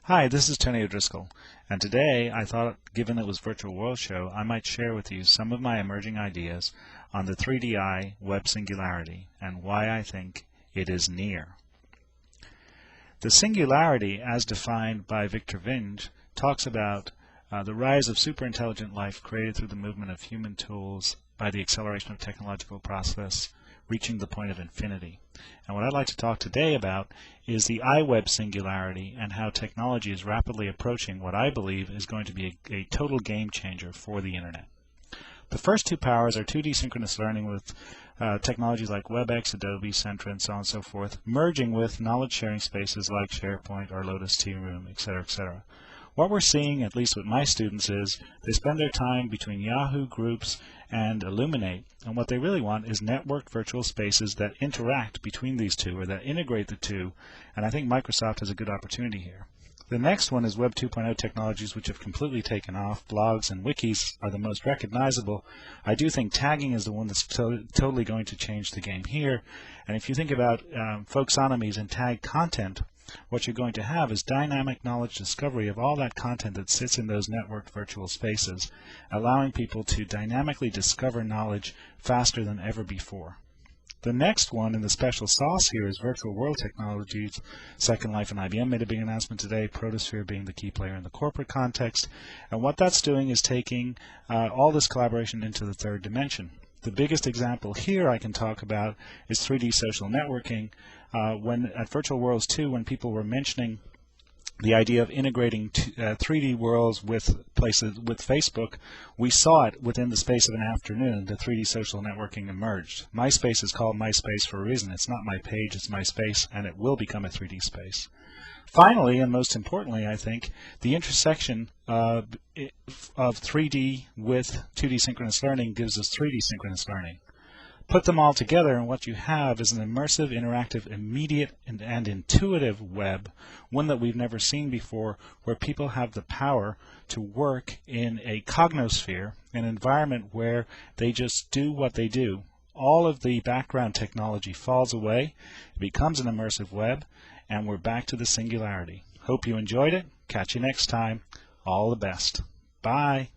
Hi, this is Tony O'Driscoll, and today I thought, given it was Virtual World Show, I might share with you some of my emerging ideas on the 3DI Web Singularity and why I think it is near. The singularity, as defined by Victor Vinge, talks about the rise of superintelligent life created through the movement of human tools by the acceleration of technological process, reaching the point of infinity. And what I'd like to talk today about is the iWeb singularity and how technology is rapidly approaching what I believe is going to be a total game changer for the Internet. The first two powers are 2D synchronous learning with technologies like WebEx, Adobe, Centra, and so on and so forth, merging with knowledge sharing spaces like SharePoint or Lotus Tea Room, etc., etc. What we're seeing, at least with my students, is they spend their time between Yahoo groups and Illuminate, and what they really want is networked virtual spaces that interact between these two or that integrate the two, and I think Microsoft has a good opportunity here. The next one is Web 2.0 technologies, which have completely taken off. Blogs and wikis are the most recognizable. I do think tagging is the one that's totally going to change the game here, and if you think about folksonomies and tag content, what you're going to have is dynamic knowledge discovery of all that content that sits in those networked virtual spaces, allowing people to dynamically discover knowledge faster than ever before. The next one in the special sauce here is virtual world technologies. Second Life and IBM made a big announcement today, Protosphere being the key player in the corporate context. And what that's doing is taking all this collaboration into the third dimension. The biggest example here I can talk about is 3D social networking. When at Virtual Worlds 2, when people were mentioning the idea of integrating 3D worlds with Facebook, we saw it within the space of an afternoon. The 3D social networking emerged. MySpace is called MySpace for a reason. It's not my page, it's MySpace, and it will become a 3D space. Finally, and most importantly, I think, the intersection of 3D with 2D synchronous learning gives us 3D synchronous learning. Put them all together, and what you have is an immersive, interactive, immediate, and intuitive web, one that we've never seen before, where people have the power to work in a cognosphere, an environment where they just do what they do. All of the background technology falls away, it becomes an immersive web, and we're back to the singularity. Hope you enjoyed it. Catch you next time. All the best. Bye.